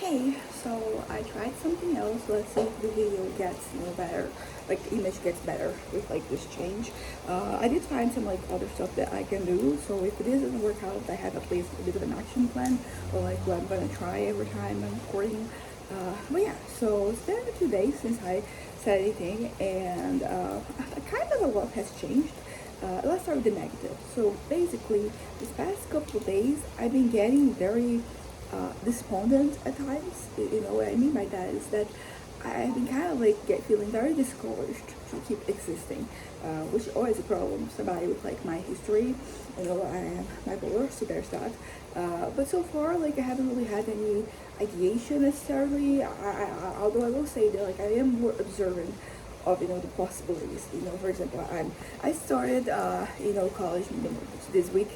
Hey, so I tried something else. Let's see if the video gets better, like the image gets better with like this change. I did find some like other stuff that I can do. So if this doesn't work out, I have at least a bit of an action plan or like what I'm gonna try every time I'm recording. But yeah, so it's been 2 days since I said anything, and kind of a lot has changed. Let's start with the negative. So basically, this past couple of days, I've been getting very despondent at times. You know what I mean by that is that I've been kind of like feeling very discouraged to keep existing, which is always a problem. Somebody with like my history, I am bipolar, so there's that. But so far, like I haven't really had any ideation necessarily. Although I will say that like I am more observant of the possibilities. For example, I started college this week.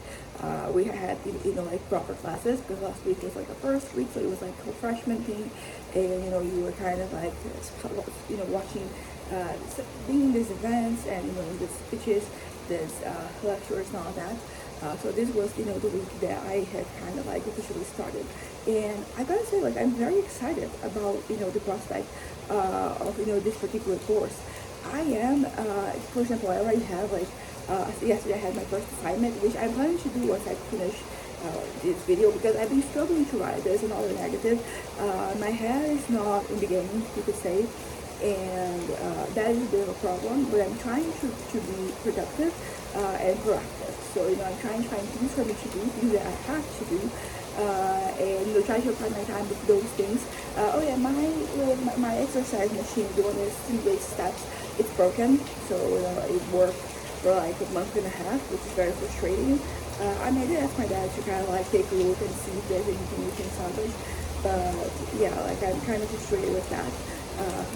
We had like proper classes because last week was like the first week, so it was like a freshman thing, and you were kind of like watching being these events and the speeches, these lectures and all that. So this was the week that I had kind of like officially started, and I gotta say like I'm very excited about the prospect of this particular course. I am, for example, I already have like yesterday I had my first assignment, which I'm planning to do once I finish this video because I've been struggling to write. There's another negative. My head is not in the game, you could say, and that is a bit of a problem. But I'm trying to be productive and proactive. So I'm trying to find things for me to do, things that I have to do, and try to apply my time with those things. Oh yeah, my exercise machine, the one that simulates steps, it's broken. So it worked for like a month and a half, which is very frustrating. I made it ask my dad to kind of like take a look and see if there's anything we can salvage. But yeah, like I'm kind of frustrated with that.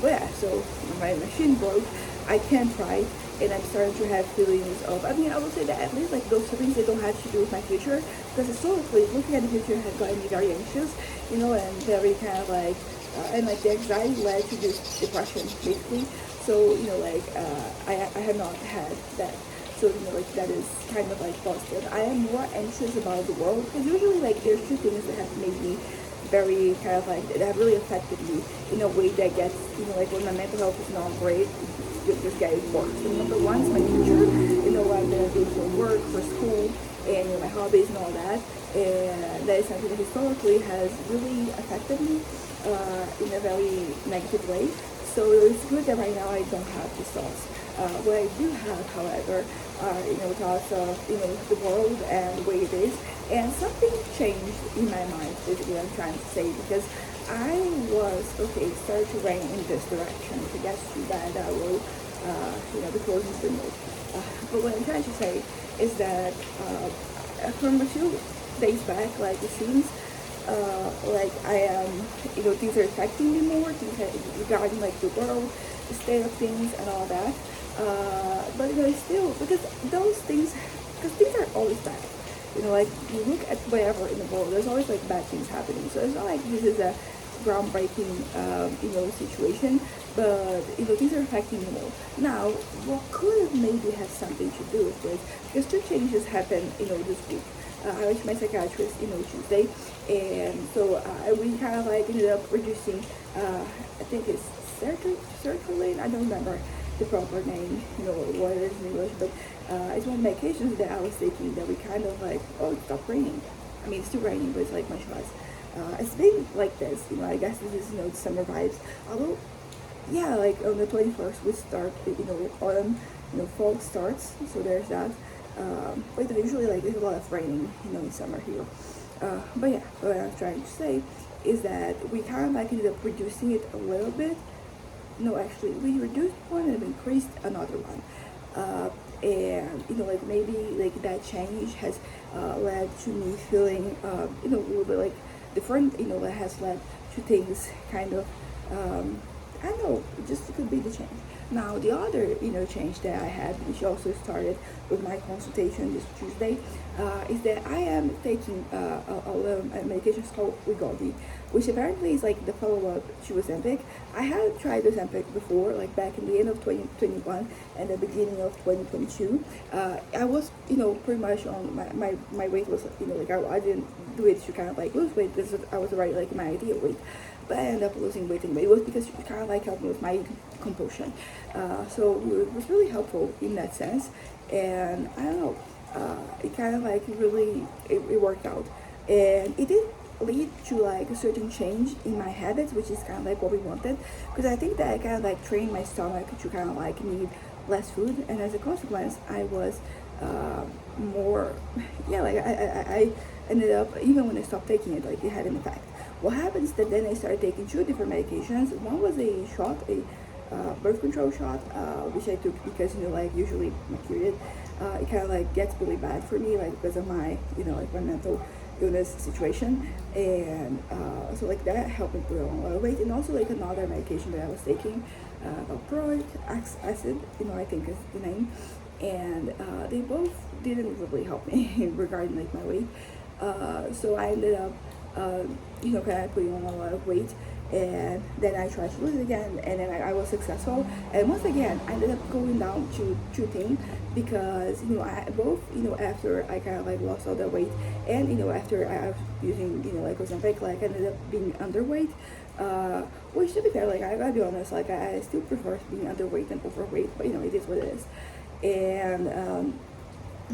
But yeah, so my machine broke. I can't write, and I'm starting to have feelings of. I mean, I would say that at least like those feelings they don't have to do with my future, because historically looking at the future has gotten me very anxious, and very kind of like, and like the anxiety led to this depression basically. So I have not had that. So like that is kind of like positive. I am more anxious about the world because usually like there's two things that have made me very kind of like that have really affected me in a way that gets like when my mental health is not great, it just getting worse. So number one is my future. What I'm gonna do for work, for school, and my hobbies and all that. And that is something that historically has really affected me in a very negative way. So it's good that right now I don't have these thoughts. What I do have, however, are thoughts of the world and the way it is, and something changed in my mind. Basically, I'm trying to say because I was started to rain in this direction. So that's too bad. I will, the closing is removed. But what I'm trying to say is that from a few days back, like it seems like I am, things are affecting me more, things regarding like the world, the state of things and all that. But it's still, because those things, because things are always bad. Like you look at whatever in the world, there's always like bad things happening. So it's not like this is a groundbreaking, situation, but things are affecting me more. Now, what could maybe have something to do with this? Because two changes happened, this week. I went to my psychiatrist, Tuesday, and so we kind of like ended up reducing. I think it's sertraline. I don't remember the proper name, what it is in English, but it's one of the medications that I was taking that we kind of like, oh, it stopped raining. I mean, it's still raining, but it's like much less. It's been like this, I guess this is, the summer vibes. Although, yeah, like on the 21st, we start, autumn, fall starts, so there's that. But usually, like, there's a lot of raining, in summer here. But yeah, what I'm trying to say is that we kind of like ended up reducing it a little bit. No, actually, we reduced one and increased another one. And like maybe like that change has led to me feeling a little bit like different. That has led to things kind of I don't know, it just could be the change. Now the other change that I had, which also started with my consultation this Tuesday, is that I am taking a medication called Wegovy. which apparently is like the follow-up to Ozempic. I had tried Ozempic before, like back in the end of 2021 and the beginning of 2022. I was, pretty much on my weight was, like I didn't do it to kind of like lose weight because I was already like my ideal weight. But I ended up losing weight anyway. It was because it kind of like helped me with my compulsion. So it was really helpful in that sense. And I don't know, it kind of like really, it worked out. And it did lead to like a certain change in my habits, which is kind of like what we wanted. Because I think that I kind of like trained my stomach to kind of like need less food. And as a consequence, I was more, yeah, like I ended up, even when I stopped taking it, like it had an effect. What happens that then I started taking two different medications. One was a shot, a birth control shot, which I took because, like usually my period, it kind of like gets really bad for me, like because of my, like my mental illness situation. And so like that helped me put on a lot of weight. And also like another medication that I was taking, valproic acid, I think is the name. And they both didn't really help me regarding like my weight. So I ended up, kind of putting on a lot of weight, and then I tried to lose it again, and then I was successful. And once again, I ended up going down to thin because, I both, after I kind of like lost all that weight, and, after I was using, like Ozempic, like I ended up being underweight. Which to be fair, like I gotta be honest, like I still prefer being underweight than overweight, but it is what it is. And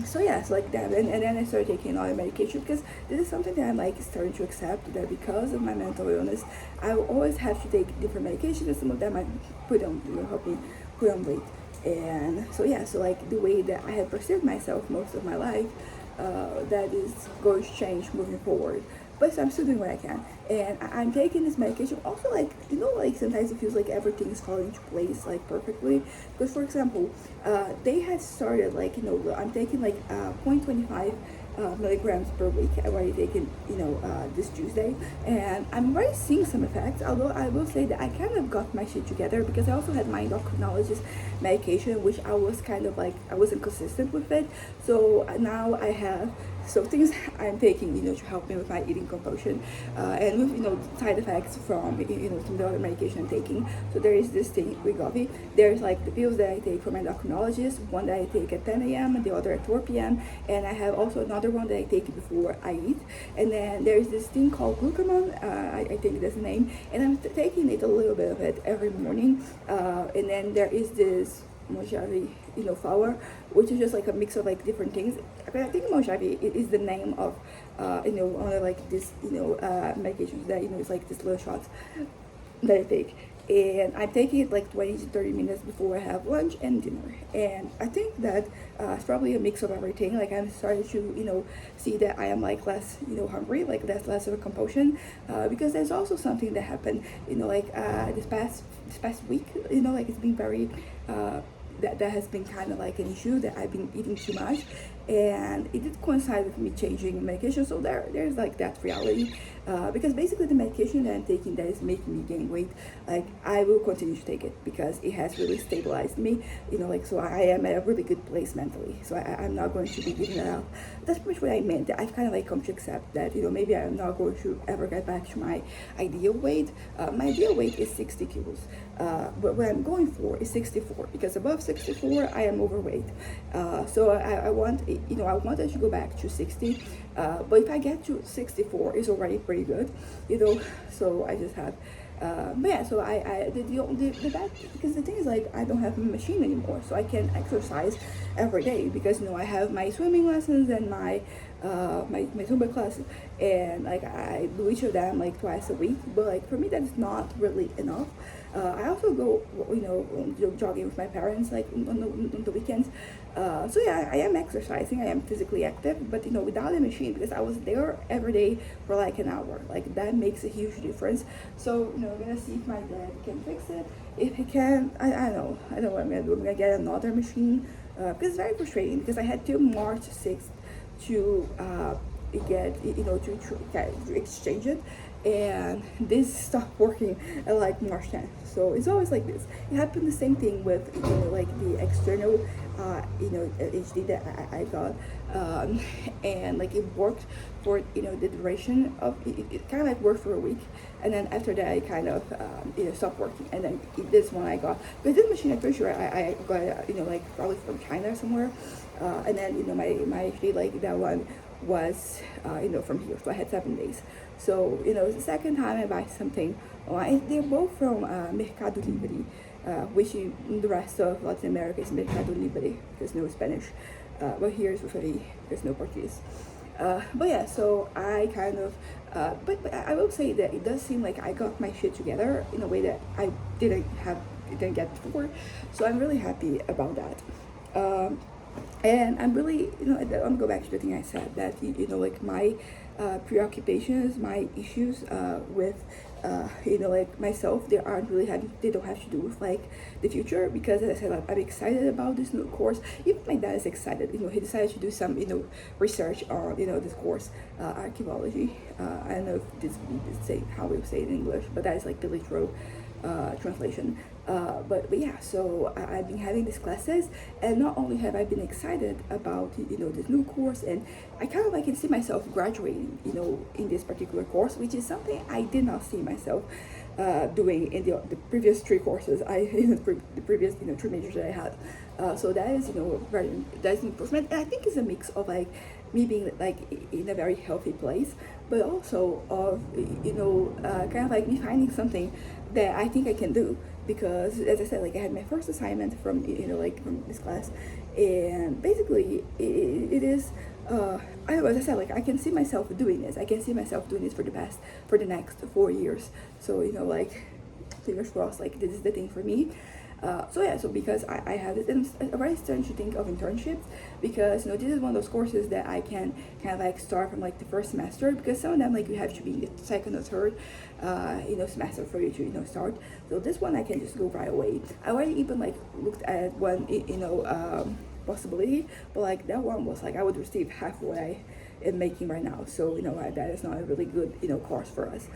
so yeah, so like that, and then I started taking other medication because this is something that I'm like starting to accept, that because of my mental illness, I will always have to take different medications, and some of them might help me put on weight. And so yeah, so like the way that I have perceived myself most of my life, that is going to change moving forward. But so I'm still doing what I can, and I'm taking this medication. Also, like like sometimes it feels like everything is falling into place like perfectly. Because for example, they had started like I'm taking like 0.25 milligrams per week. I've already taken this Tuesday, and I'm already seeing some effects. Although I will say that I kind of got my shit together because I also had my endocrinologist medication, which I was kind of like I wasn't consistent with it. So now I have things I'm taking, to help me with my eating compulsion, and with side effects from some of the other medication I'm taking. So there is this thing, Wegovy. There's like the pills that I take from my endocrinologist, one that I take at 10 a.m. and the other at 4 p.m. And I have also another one that I take before I eat. And then there's this thing called glucagon, I think that's the name, and I'm taking it, a little bit of it every morning. And then there is this Mojave, flour, which is just like a mix of like different things. I think Mojave is the name of, one of like this, medications that, it's like this little shots that I take. And I'm taking it like 20 to 30 minutes before I have lunch and dinner. And I think that it's probably a mix of everything. Like I'm starting to, see that I am like less, hungry, like that's less of a compulsion. Because there's also something that happened, like this past week, like it's been very, that has been kind of like an issue, that I've been eating too much, and it did coincide with me changing medication. So there's like that reality, because basically the medication that I'm taking that is making me gain weight, like I will continue to take it because it has really stabilized me, so I am at a really good place mentally. So I'm not going to be giving it up. That's pretty much what I meant. I've kind of like come to accept that, maybe I'm not going to ever get back to my ideal weight. My ideal weight is 60 kilos, but what I'm going for is 64, because above 64 I am overweight. So I want, I wanted to go back to 60, but if I get to 64, it's already pretty good, so I just have, but yeah, so the bad, because the thing is, like, I don't have a machine anymore, so I can exercise every day, because I have my swimming lessons and my Zumba classes, and like I do each of them like twice a week, but like for me that's not really enough. I also go, jogging with my parents like on the weekends. So yeah, I am exercising, I am physically active, but without a machine, because I was there every day for like an hour, like that makes a huge difference. So we're gonna see if my dad can fix it. If he can, I don't know what I'm gonna do. I'm gonna get another machine, because it's very frustrating, because I had till March 6th to get to exchange it, and this stopped working at like March 10th. So it's always like this. It happened the same thing with like the external HD that I got, and like it worked for the duration of it kind of like worked for a week, and then after that it kind of stopped working, and then this one I got, but this machine I'm pretty sure I got like probably from China somewhere, and then my HD, like that one was from here, so I had 7 days. So it's the second time I buy something online. They're both from Mercado Libre, which in the rest of Latin America is Mercado Libre. There's no Spanish, but here is usually there's no Portuguese. But yeah, so I kind of, but I will say that it does seem like I got my shit together in a way that I didn't get before. So I'm really happy about that. And I'm really, I'm gonna go back to the thing I said that, like my preoccupations, my issues with, like myself, they don't have to do with like the future, because as I said, I'm excited about this new course. Even my dad is excited. He decided to do some, research on, this course, archaeology. I don't know if this say how we say it in English, but that is like the literal translation. But yeah, so I've been having these classes, and not only have I been excited about this new course, and I kind of like can see myself graduating in this particular course, which is something I did not see myself doing in the previous 3 courses the previous 3 majors that I had. So that is that's an improvement, and I think it's a mix of like me being like in a very healthy place, but also of kind of like me finding something that I think I can do, because as I said, like I had my first assignment from from this class, and basically it is I don't know, as I said, like I can see myself doing this. I can see myself doing this for the next 4 years. So like fingers crossed, like this is the thing for me. So yeah, so because I have this, and I'm already starting to think of internships, because this is one of those courses that I can kind of like start from like the first semester, because some of them like you have to be in the second or third semester for you to start. So this one I can just go right away. I already even like looked at one possibility, but like that one was like I would receive half what I am making right now. So that is not a really good course for us.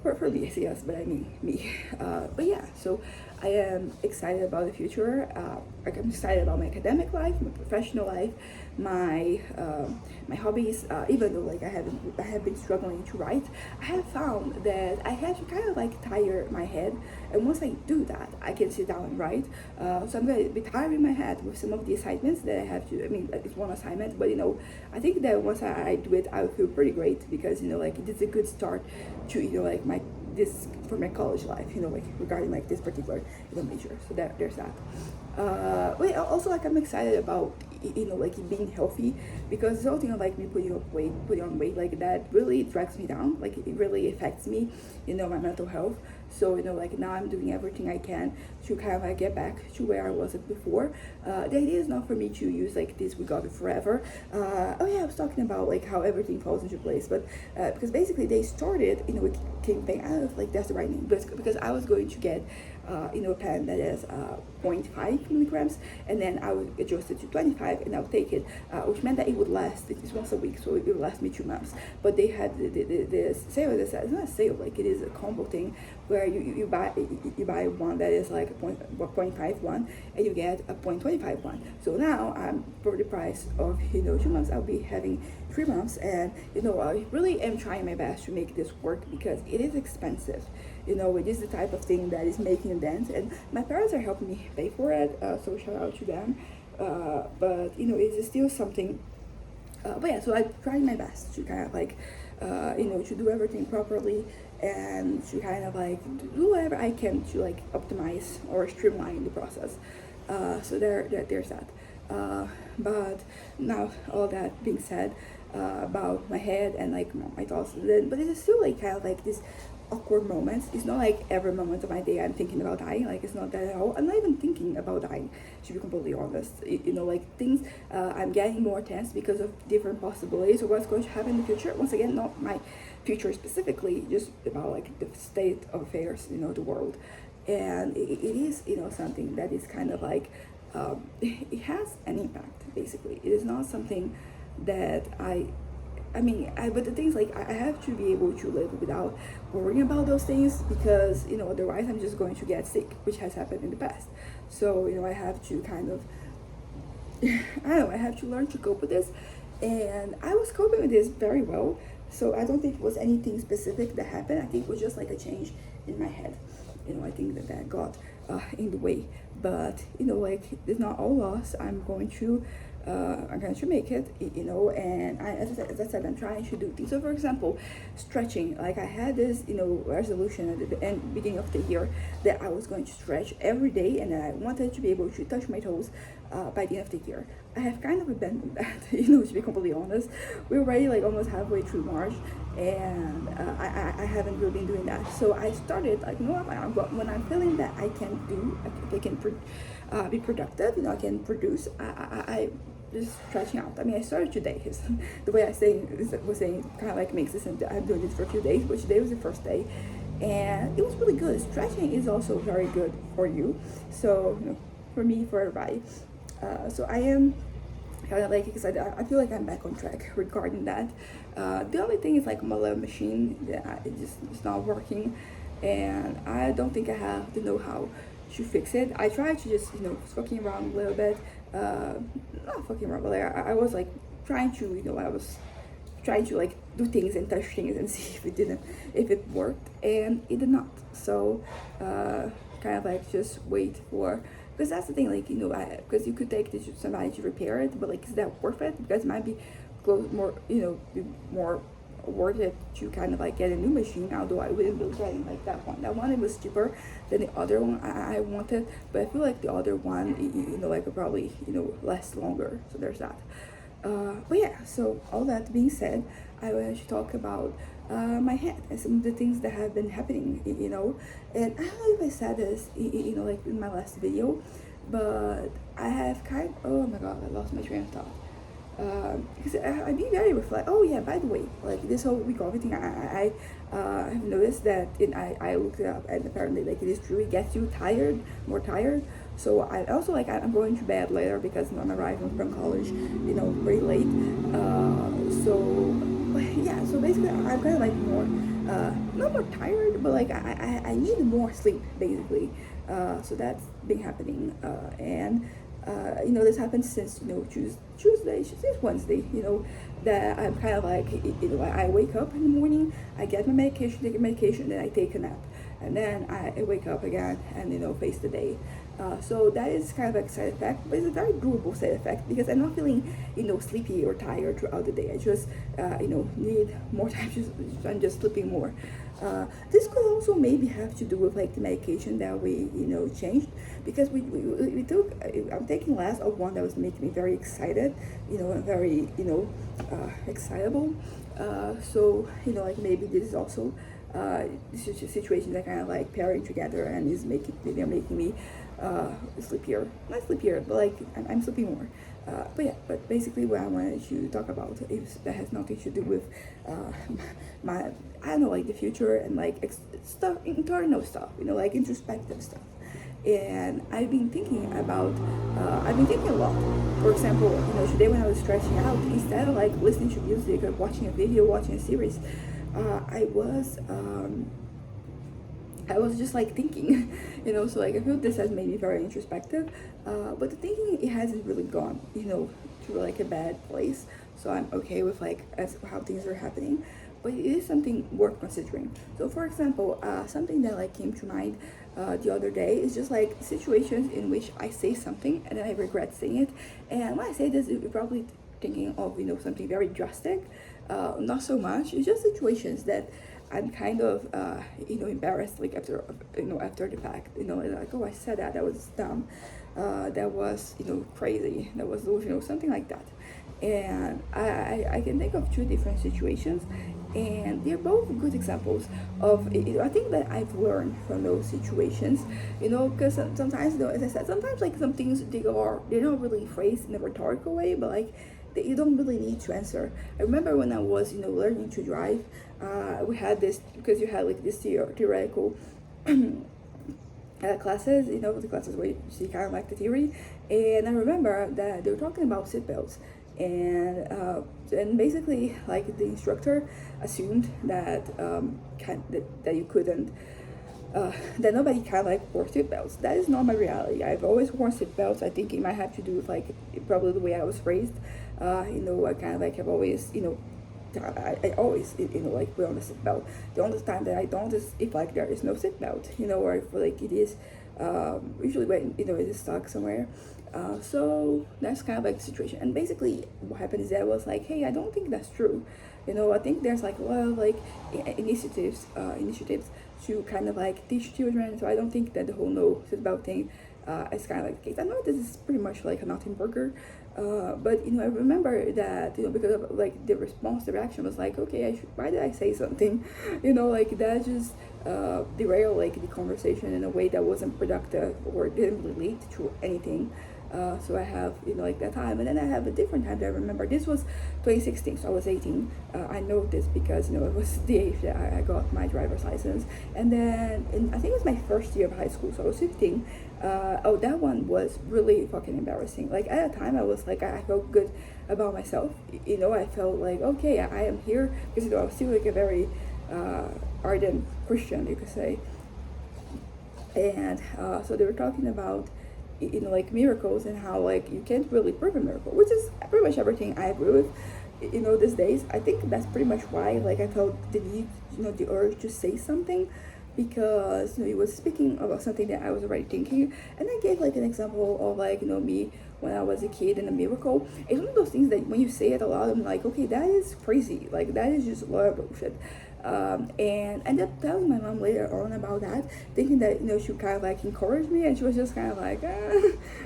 For me, yes, but I mean me. But yeah, so I am excited about the future. Like I'm excited about my academic life, my professional life, my hobbies. Even though like I have been struggling to write, I have found that I have to kind of like tire my head, and once I do that, I can sit down and write. So I'm gonna be tiring my head with some of the assignments that I have to. I mean, it's one assignment, but I think that once I do it, I'll feel pretty great, because like it is a good start to like for my college life, like regarding like this particular major. So there's that. But also like I'm excited about like being healthy, because the whole thing of like me putting on weight, like that really drags me down. Like it really affects me, my mental health. So like now I'm doing everything I can to kind of like get back to where I was before. The idea is not for me to use like this Wegovy forever. Oh yeah, I was talking about like how everything falls into place, but because basically they started with campaign. I don't know if like that's the right name, but because I was going to get a pen that is 0.5 milligrams, and then I would adjust it to 25, and I would take it, which meant that it would last. It was once a week, so it would last me 2 months. But they had the sale. It's not a sale, like it is a combo thing where you buy one that is like a 0.5 one, and you get a 0.25 one. So now for the price of 2 months, I'll be having 3 months, and I really am trying my best to make this work, because it is expensive. It is the type of thing that is making a dent, and my parents are helping me pay for it, so shout out to them. But it's still something. But yeah, so I'm trying my best to kind of like to do everything properly, and to kind of like do whatever I can to like optimize or streamline the process. So there's that. But now all that being said, about my head and like my thoughts, but it is still like kind of like this awkward moments. It's not like every moment of my day I'm thinking about dying. Like it's not that at all. I'm not even thinking about dying, to be completely honest. Like things, I'm getting more tense because of different possibilities of what's going to happen in the future. Once again, not my future specifically, just about like the state of affairs, the world. And it is, something that is kind of like, it has an impact, basically. It is not something that I I mean, but the things like I have to be able to live without worrying about those things, because otherwise I'm just going to get sick, which has happened in the past. So I have to kind of I don't know, I have to learn to cope with this, and I was coping with this very well. So I don't think it was anything specific that happened. I think it was just like a change in my head. I think that got in the way. But like, it's not all lost. I'm going to make it, and as I said, I'm trying to do things. So for example, stretching, like I had this, resolution at the beginning of the year that I was going to stretch every day, and that I wanted to be able to touch my toes by the end of the year. I have kind of abandoned that, to be completely honest. We're already like almost halfway through March, and I haven't really been doing that. So I started like, when I'm feeling that I can be productive, I can produce, I just stretching out. I mean, I started today. The way I was saying kind of like makes this, and I'm doing this for a few days, but today was the first day, and it was really good. Stretching is also very good for you. So for me, for everybody. So I am kind of like excited. I feel like I'm back on track regarding that. The only thing is like my little machine, it's not working, and I don't think I have the know-how to fix it. I tried to just fucking around a little bit, not fucking around, but like I was like trying to I was trying to like do things and touch things and see if it worked, and it did not. So kind of like just wait for, because that's the thing, like because you could take this to somebody to repair it, but like, is that worth it? Because it might be more be more worth it to kind of like get a new machine, although I wouldn't be getting like that one. That one, it was cheaper than the other one I wanted, but I feel like the other one like would probably last longer. So there's that. But yeah, so all that being said, I want to talk about my head and some of the things that have been happening, and I don't know if I said this like in my last video, but I have oh my god, I lost my train of thought. Because I be very reflect. Oh yeah, by the way, like this whole recovery thing, I have noticed that, I looked it up, and apparently like it is true, it gets you more tired. So I also like, I'm going to bed later because I'm arriving from college, pretty late. So basically I'm kind of like more, not more tired, but like I need more sleep basically. So that's been happening, and this happened since Tuesday, since Wednesday, that I'm kind of like, I wake up in the morning, I get my medication, take a medication, then I take a nap, and then I wake up again and face the day. So that is kind of like a side effect, but it's a very doable side effect, because I'm not feeling sleepy or tired throughout the day. I just need more time. I'm just sleeping more. This could also maybe have to do with like the medication that we changed, because we took, I'm taking less of one that was making me very excited, and very excitable. So like maybe this is also situations that kind of like pairing together, and is they're making me sleepier, not sleepier, but like I'm sleeping more. But basically what I wanted to talk about is that has nothing to do with my, I don't know, like the future, and like stuff, internal stuff, like introspective stuff. And I've been thinking a lot. For example, today when I was stretching out, instead of like listening to music or watching a video, watching a series, I was just like thinking, so like I feel this has made me very introspective, but the thinking, it hasn't really gone, to like a bad place. So I'm okay with like how things are happening, but it is something worth considering. So for example, something that like came to mind the other day is just like situations in which I say something and then I regret saying it. And when I say this, you're probably thinking of something very drastic. Not so much. It's just situations that I'm kind of embarrassed, like after the fact, like, oh, I said that was dumb, that was crazy, that was delusional, something like that. And I can think of two different situations, and they're both good examples of I think that I've learned from those situations, because sometimes, as I said, sometimes like some things, they're not really phrased in a rhetorical way, but like you don't really need to answer. I remember when I was learning to drive, we had this, because you had like this theoretical classes, the classes where you see kind of like the theory, and I remember that they were talking about seatbelts, And basically like the instructor assumed that that you couldn't that nobody can like wore seatbelts. That is not my reality. I've always worn seatbelts. I think it might have to do with like probably the way I was raised. I kind of like have always, I always, like put on a seatbelt. The only time that I don't is if like there is no seatbelt, or if like it is usually when it is stuck somewhere. So that's kind of like the situation. And basically, what happened is that I was like, hey, I don't think that's true. I think there's like a lot of like initiatives to kind of like teach children. So I don't think that the whole no seatbelt thing is kind of like the case. I know this is pretty much like a nothing burger, but I remember that because of like the response, the reaction was like, okay, why did I say something? Like that just derailed like the conversation in a way that wasn't productive or didn't relate to anything. So I have like that time, and then I have a different time that I remember. This was 2016, so I was 18. I know this because it was the age that I got my driver's license, and then I think it was my first year of high school, so I was 15. That one was really fucking embarrassing. Like at the time, I was like, I felt good about myself. I felt like, okay, I am here because I was still like a very ardent Christian, you could say. And so they were talking about like miracles and how like you can't really prove a miracle, which is pretty much everything I agree with these days. I think that's pretty much why like I felt the need, the urge to say something, because he was speaking about something that I was already thinking. And I gave like an example of like me when I was a kid and a miracle. It's one of those things that when you say it aloud, I'm like, okay, that is crazy, like that is just a lot of bullshit. And I ended up telling my mom later on about that, thinking that she would kind of like encourage me, and she was just kind of like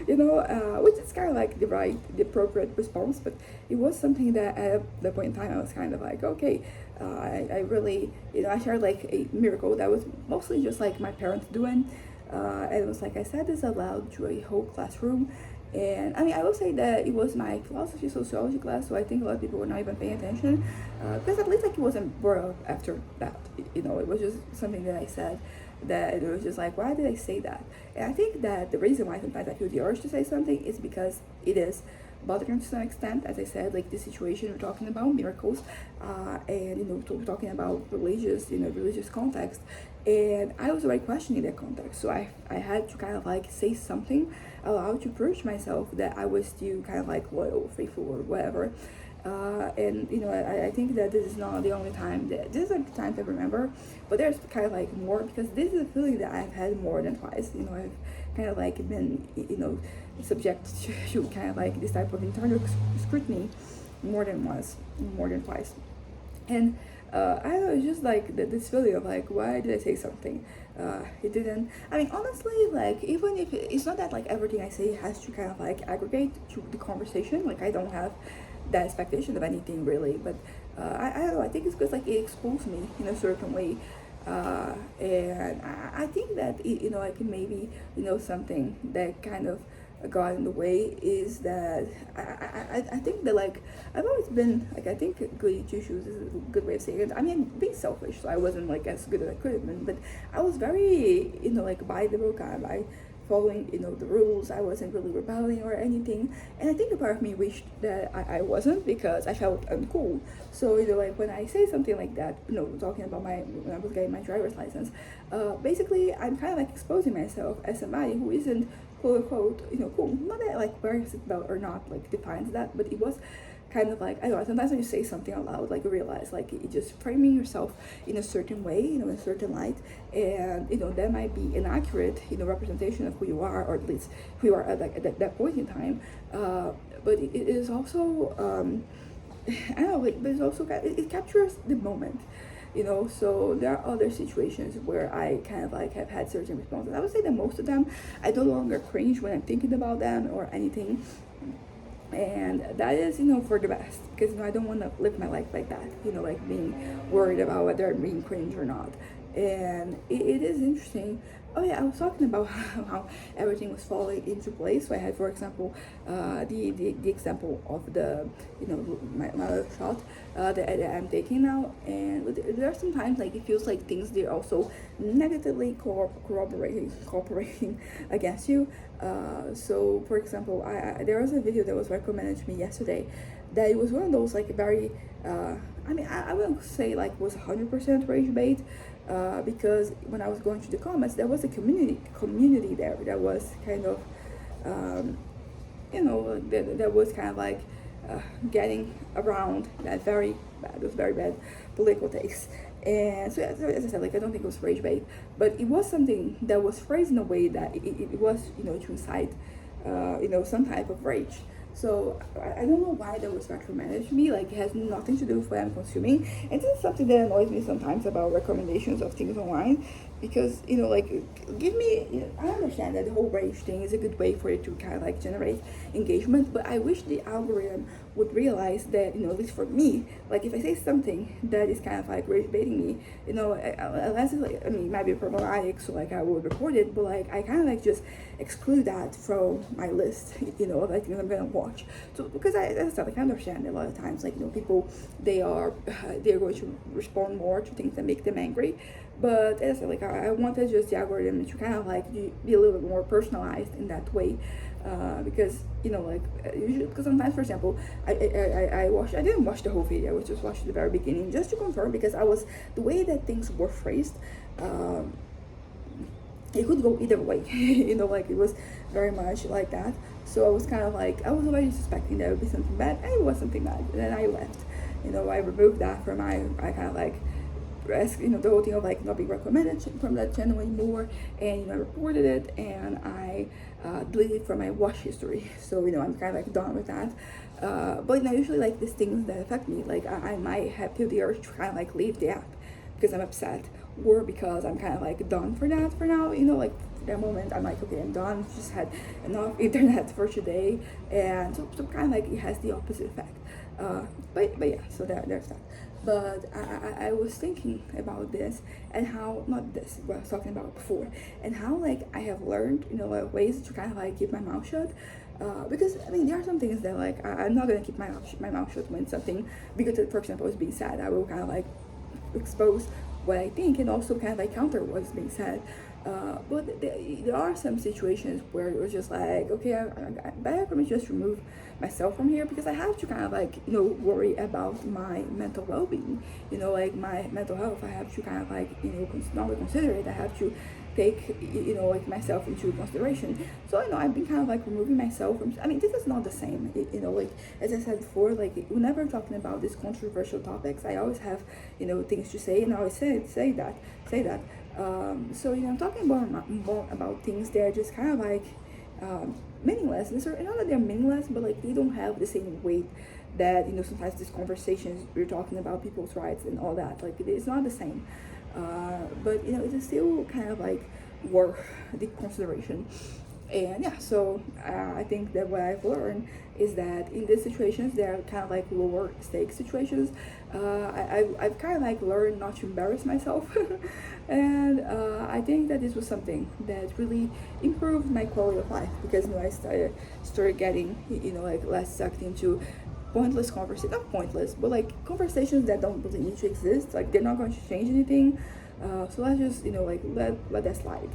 which is kind of like the appropriate response. But it was something that at the point in time I was kind of like, okay, I really I shared like a miracle that was mostly just like my parents doing, and it was like I said this aloud to a whole classroom. And I mean, I will say that it was my philosophy sociology class, so I think a lot of people were not even paying attention, because at least like it wasn't brought up after that. It was just something that I said that it was just like, why did I say that? And I think that the reason why sometimes I feel the urge to say something is because it is bothering to some extent. As I said, like the situation we're talking about miracles, and we're talking about religious context, and I was already questioning that context, so I had to kind of like say something aloud to prove to myself that I was still kind of like loyal, faithful, or whatever. And I think that this is not the only time that this is like the times I remember, but there's kind of like more, because this is a feeling that I've had more than twice. I've kind of like been subject to kind of like this type of internal scrutiny more than once, more than twice. And I don't know, it's just like this feeling of like, why did I say something? It didn't. I mean, honestly, like even if it's not that like everything I say has to kind of like aggregate to the conversation. Like I don't have that expectation of anything really, but I don't know. I think it's because like it exposed me in a certain way, and I think that I can maybe something that kind of got in the way is that I think that like I've always been like, I think goody two shoes is a good way of saying it. I mean, being selfish, so I wasn't like as good as I could have been, but I was very like by the book, by following the rules. I wasn't really rebelling or anything, and I think a part of me wished that I wasn't, because I felt uncool. So like when I say something like that, talking about when I was getting my driver's license, basically I'm kind of like exposing myself as somebody who isn't quote unquote cool. Not that like wearing a seatbelt or not like defines that, but it was kind of like, I don't know, sometimes when you say something out loud, like you realize like you just framing yourself in a certain way, in a certain light, and that might be an accurate representation of who you are, or at least who you are at like at that point in time, but it is also I don't know, like, but it's also it captures the moment. So there are other situations where I kind of like have had certain responses. I would say that most of them I no longer cringe when I'm thinking about them or anything, and that is for the best, because I don't want to live my life like that, like being worried about whether I'm being cringe or not. And it is interesting. Oh yeah, I was talking about how everything was falling into place. So I had, for example, the example of the my other shot that I'm taking now, and there are some times like it feels like things, they're also negatively cooperating against you. So for example, there was a video that was recommended to me yesterday that it was one of those like very I mean, I wouldn't say like was 100% rage bait, because when I was going through the comments, there was a community there that was kind of, um, that was kind of like getting around that very bad, those very bad political takes. And so, as I said, like I don't think it was rage bait, but it was something that was phrased in a way that it was, to incite, some type of rage. So I don't know why that was recommended to me. Like it has nothing to do with what I'm consuming. And this is something that annoys me sometimes about recommendations of things online, because like give me. I understand that the whole rage thing is a good way for it to kind of like generate engagement, but I wish the algorithm would realize that at least for me, like if I say something that is kind of like rage baiting me, unless it's like, I mean, it might be problematic, so like I will report it, but like I kind of like just exclude that from my list, of like things I'm gonna watch. So because as I said, like I understand a lot of times, like people they're going to respond more to things that make them angry, but as I said, like I wanted just the algorithm to kind of like be a little bit more personalized in that way. Because usually, because sometimes, for example, I didn't watch the whole video, I just watched the very beginning just to confirm, because the way that things were phrased, it could go either way. Like it was very much like that. So I was kind of like, I was already suspecting there would be something bad, and it was something bad. And then I left. I removed that from I kind of like the whole thing of like not being recommended from that channel anymore, and I reported it, and I deleted from my watch history. So I'm kind of like done with that. But usually like these things that affect me, like I might have feel the urge to kind of like leave the app because I'm upset, or because I'm kind of like done for that for now. Like for that moment I'm like, okay, I'm done, just had enough internet for today. And so kind of like it has the opposite effect. But yeah, so there's that. But I was thinking about this, and how, not this, what I was talking about before, and how like I have learned, like ways to kind of like keep my mouth shut. Because I mean, there are some things that like I'm not gonna keep my mouth shut when something, because for example is being said. I will kind of like expose what I think, and also kind of like counter what's being said. But there are some situations where it was just like, okay, I better for me just remove myself from here, because I have to kind of like worry about my mental well-being, like my mental health. I have to kind of like not only consider it, I have to take like myself into consideration. So I've been kind of like removing myself from, I mean, this is not the same, like as I said before, like whenever I'm talking about these controversial topics, I always have things to say, and I always say that. So I'm talking about things that are just kind of like meaninless. And so not that they're meaninless, but like they don't have the same weight that sometimes these conversations we're talking about people's rights and all that, like it's not the same. But it is still kind of like worth the consideration. And yeah, so I think that what I've learned is that in these situations, they're kind of like lower stake situations. I've kind of like learned not to embarrass myself. And I think that this was something that really improved my quality of life, because I started getting like less sucked into pointless conversations, not pointless, but like conversations that don't really need to exist, like they're not going to change anything. So let's just like let that slide.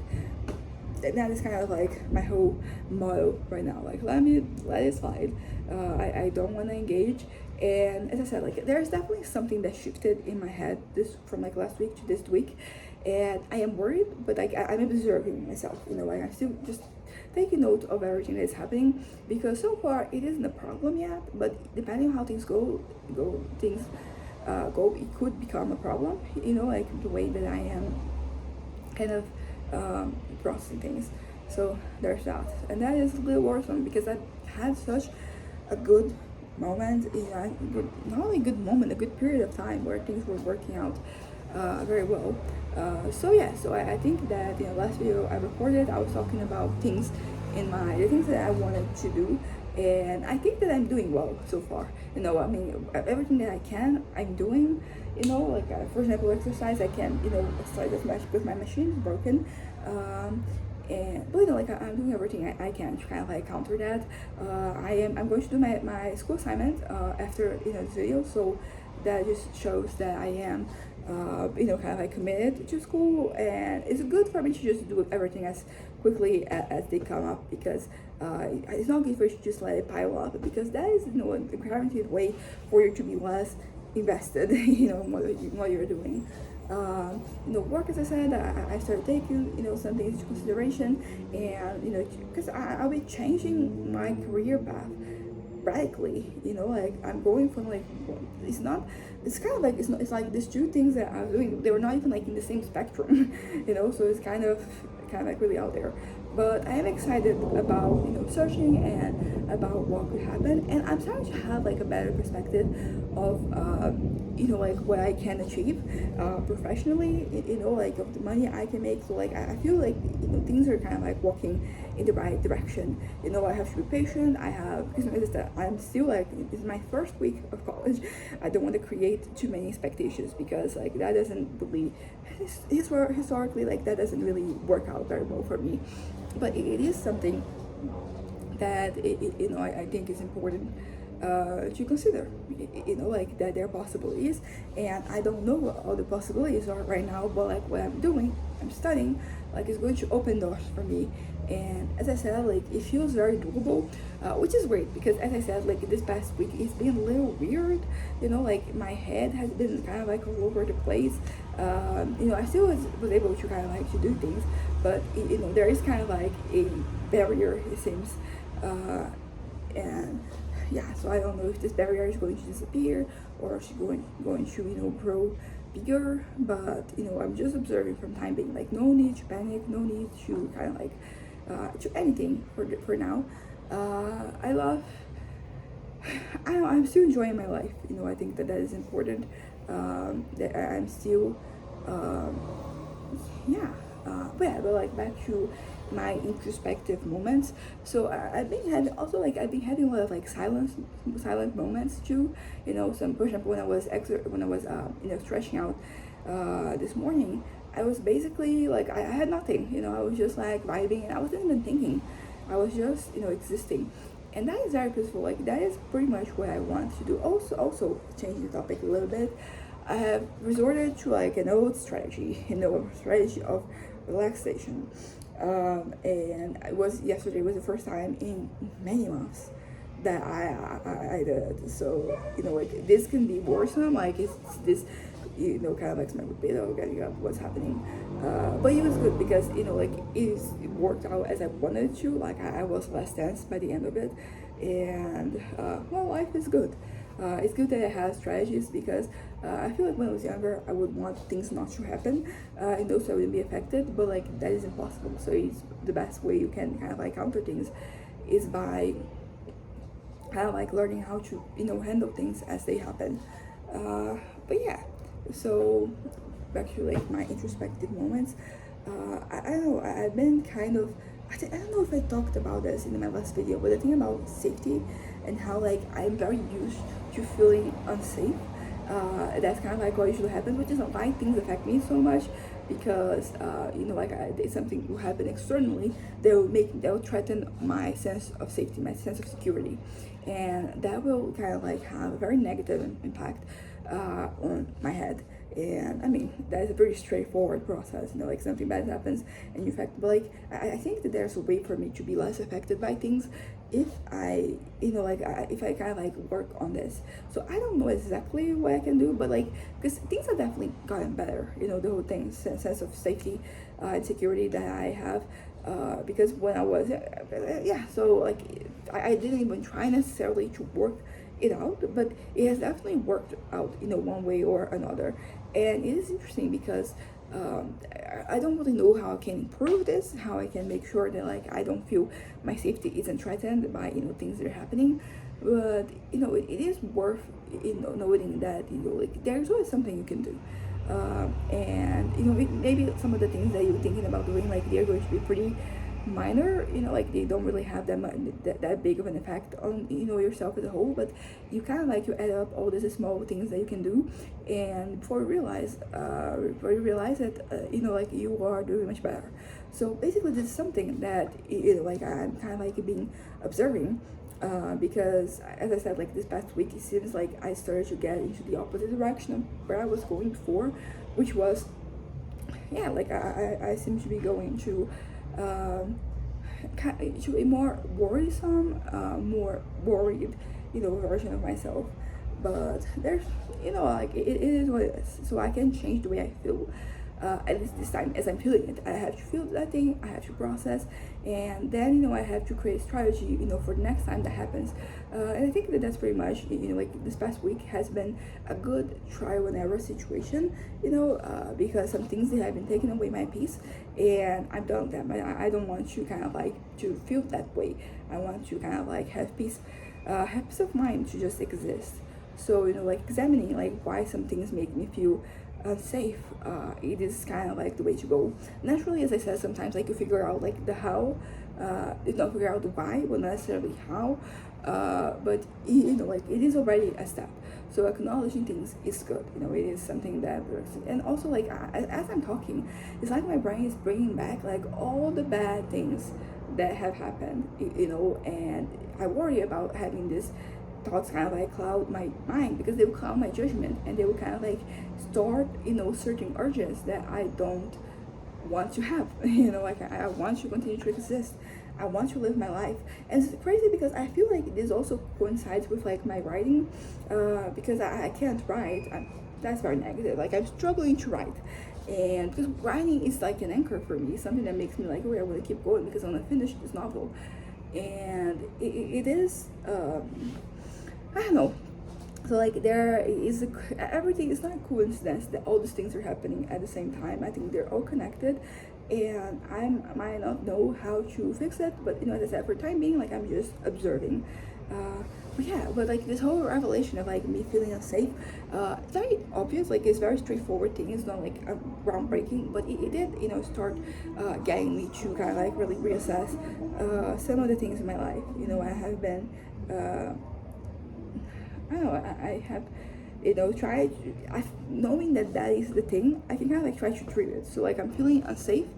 And that is kind of like my whole motto right now, like let it slide. I don't want to engage. And as I said, like there's definitely something that shifted in my head this from like last week to this week, and I am worried, but like I'm observing myself, like I'm still just taking note of everything that is happening, because so far it isn't a problem yet, but depending on how things go, it could become a problem, like the way that I am kind of processing things. So there's that, and that is a little worrisome, because I've had such a good moment, not only a good moment, a good period of time where things were working out very well. So yeah, so I think that last video I recorded, I was talking about things the things that I wanted to do, and I think that I'm doing well so far. I mean, everything that I can, I'm doing. Like for example, exercise, I can start with my machine is broken. But like I'm doing everything I can to kind of like counter that. I'm going to do my school assignment after this video, so that just shows that I am kind of like committed to school, and it's good for me to just do everything as quickly as they come up, because it's not good for you to just let it pile up, because that is, a guaranteed way for you to be less invested, in what you're doing. Work, as I said, I started taking, some things into consideration, and, because I'll be changing my career path radically, like I'm going from like, it's kind of like, it's like these two things that I'm doing, they were not even like in the same spectrum, so it's kind of like really out there. But I am excited about, searching and about what could happen, and I'm starting to have like a better perspective of, like what I can achieve professionally, like of the money I can make. So like I feel like, things are kind of like walking in the right direction. I have to be patient. I have, because it's that I'm still like, it's my first week of college. I don't want to create too many expectations, because like that doesn't really, historically, like that doesn't really work out very well for me. But it is something that I think is important to consider. Like that there are possibilities, and I don't know what all the possibilities are right now. But like what I'm doing, I'm studying, like it's going to open doors for me. And as I said, like it feels very doable, which is great, because as I said, like this past week it's been a little weird. Like my head has been kind of like all over the place. I still was able to kind of like to do things, but there is kind of like a barrier, it seems, and yeah. So I don't know if this barrier is going to disappear, or is going to grow bigger. But I'm just observing from time being. Like no need to panic, no need to kind of like to anything for now. I love. I'm still enjoying my life. I think that is important. That I'm still, um, yeah. But like back to my introspective moments. So I've been having a lot of like silent moments too. Some, for example, when I was stretching out this morning, I was basically like I had nothing. I was just like vibing, and I wasn't even thinking. I was just existing, and that is very peaceful. Like that is pretty much what I want to do. Also change the topic a little bit. I have resorted to like an old strategy, a strategy of relaxation. And yesterday was the first time in many months that I did. So like this can be worrisome. Like it's this, kind of like my libido getting up, what's happening. But it was good, because like it worked out as I wanted to. Like I was less tense by the end of it, and life is good. It's good that I have strategies, because I feel like when I was younger, I would want things not to happen, and so I wouldn't be affected. But like that is impossible. So it's the best way you can kind of like counter things is by kind of like learning how to handle things as they happen. But yeah, so back to like my introspective moments. I don't know. I've been kind of. I don't know if I talked about this in my last video, but the thing about safety and how like I'm very used to feeling unsafe. That's kind of like what usually happens, which is why things affect me so much, because like if something will happen externally, they'll threaten my sense of safety, my sense of security, and that will kind of like have a very negative impact on my head. And I mean, that is a pretty straightforward process, like something bad happens and you affect. But like I think that there's a way for me to be less affected by things if if I kind of like work on this. So I don't know exactly what I can do, but like, because things have definitely gotten better, the whole thing, sense of safety and security that I have, because when I was so like I didn't even try necessarily to work it out, but it has definitely worked out one way or another. And it is interesting, because I don't really know how I can improve this, how I can make sure that like I don't feel my safety isn't threatened by things that are happening. But it is worth noting that like there's always something you can do. And maybe some of the things that you're thinking about doing, like they're going to be pretty minor, like they don't really have that big of an effect on yourself as a whole. But you kind of like you add up all these small things that you can do, and before you realize that like you are doing much better. So basically this is something that like I'm kind of like being observing Because as I said, like this past week, it seems like I started to get into the opposite direction of where I was going before, which was, yeah, like I seem to be going to to a more worrisome, more worried, version of myself. But there's, like it is what it is. So I can change the way I feel. At least this time, as I'm feeling it, I have to feel that thing. I have to process, and then I have to create strategy. For the next time that happens. And I think that that's pretty much. Like this past week has been a good trial and error situation. Because some things that have been taking away my peace, and I'm done with them. I don't want to kind of like to feel that way. I want to kind of like have peace of mind to just exist. So like examining like why some things make me feel unsafe, it is kind of like the way to go. Naturally, as I said, sometimes like you figure out like the how, you don't figure out the why, but not necessarily how. But like it is already a step. So acknowledging things is good. It is something that works. And also like as I'm talking, it's like my brain is bringing back like all the bad things that have happened. And I worry about having this thoughts kind of like cloud my mind, because they will cloud my judgment, and they will kind of like start certain urges that I don't want to have. Like I want to continue to exist. I want to live my life. And it's crazy because I feel like this also coincides with like my writing, because I can't write. That's very negative. Like I'm struggling to write, and because writing is like an anchor for me, something that makes me like, oh, I want to keep going because I want to finish this novel. And it is I don't know. So like there is everything is not a coincidence that all these things are happening at the same time. I think they're all connected, and I might not know how to fix it. But as I said, for the time being, like I'm just observing. But like this whole revelation of like me feeling unsafe, it's very obvious. Like it's very straightforward thing. It's not like groundbreaking, but it did start getting me to kind of like really reassess some of the things in my life. I have been. I don't know, I have, tried, knowing that is the thing, I can kind of like try to treat it. So like I'm feeling unsafe,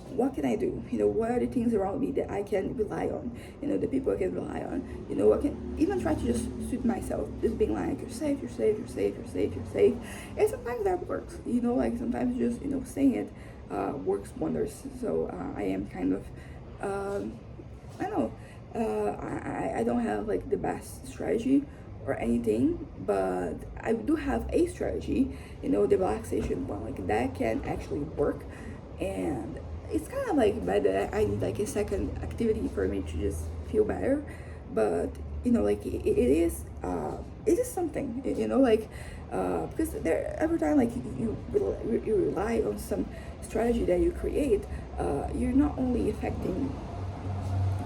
what can I do? What are the things around me that I can rely on? The people I can rely on. I can even try to just suit myself, just being like, you're safe, you're safe, you're safe, you're safe, you're safe. And sometimes that works, like sometimes just, saying it works wonders. So I am kind of, I don't know, I don't have like the best strategy or anything, but I do have a strategy, the relaxation one, like that can actually work. And it's kind of like bad that I need like a second activity for me to just feel better. But like it is something, like because there every time like you rely on some strategy that you create, you're not only affecting,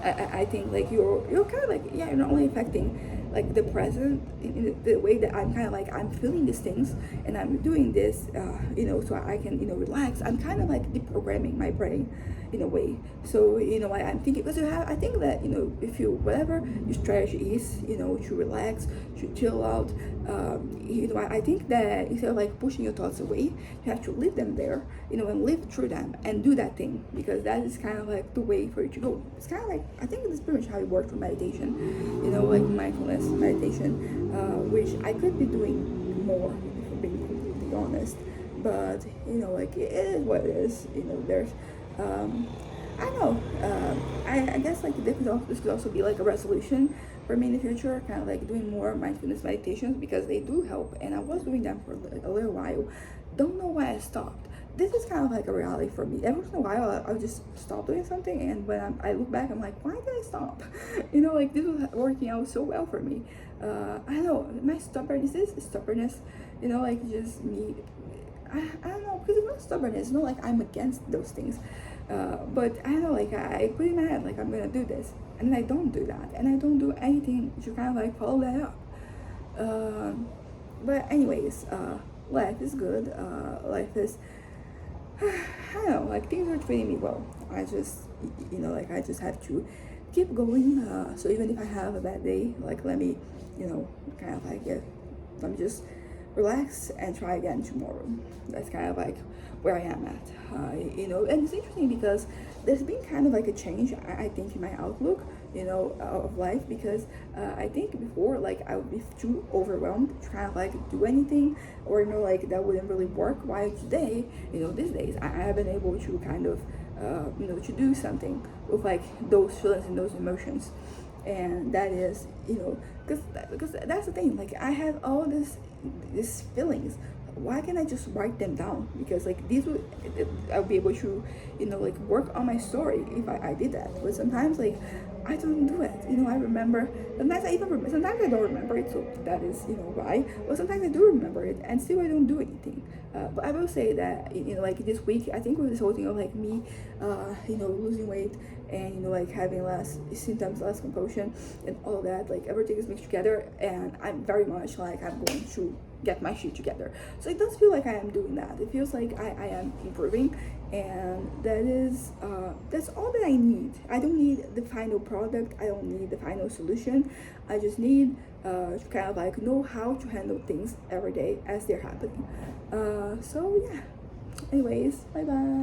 I think like you're kind of like, yeah, you're not only affecting like the present in the way that I'm kind of like I'm feeling these things and I'm doing this so I can relax. I'm kind of like deprogramming my brain in a way. So I'm thinking, because I think that if you, whatever your strategy is, to relax, to chill out, I think that instead of like pushing your thoughts away, you have to leave them there, and live through them and do that thing, because that is kind of like the way for you to go. It's kind of like, I think this is pretty much how it works for meditation, like mindfulness meditation, which I could be doing more, if I'm being completely honest. But like it is what it is. There's I don't know. I guess like this could also be like a resolution for me in the future, kind of like doing more mindfulness meditations, because they do help, and I was doing them for like a little while. Don't know why I stopped. This is kind of like a reality for me. Every once in a while, I'll just stop doing something, and when I look back, I'm like, why did I stop? Like this was working out so well for me. I don't know. My stubbornness, like just me. I don't know, because it's not stubbornness. It's not like I'm against those things. But I don't know, like I put in my head like I'm gonna do this, and then I don't do that, and I don't do anything to kind of like follow that up. But anyways, life is good. Life is, I don't know, like things are treating me well. I just, like I just have to keep going. So even if I have a bad day, like let me, kind of like let me just relax and try again tomorrow. That's kind of like where I am at. And it's interesting because there's been kind of like a change, I think, in my outlook, of life, because I think before, like, I would be too overwhelmed trying to like do anything, or like that wouldn't really work. While today, these days, I have been able to kind of, to do something with like those feelings and those emotions. And that is, because that's the thing, like I have all these feelings. Why can't I just write them down? Because like these would, I'll be able to, like work on my story if I did that. But sometimes like I don't do it. I remember, sometimes I even remember, sometimes I don't remember it, so that is, why. But sometimes I do remember it and still I don't do anything. But I will say that, like this week, I think with this whole thing of like me, losing weight, and like having less symptoms, less compulsion, and all that, like everything is mixed together, and I'm very much like I'm going to get my shit together. So it does feel like I am doing that. It feels like I am improving, and that's all that I need. I don't need the final product, I don't need the final solution. I just need to kind of like know how to handle things every day as they're happening. So yeah, anyways, bye bye.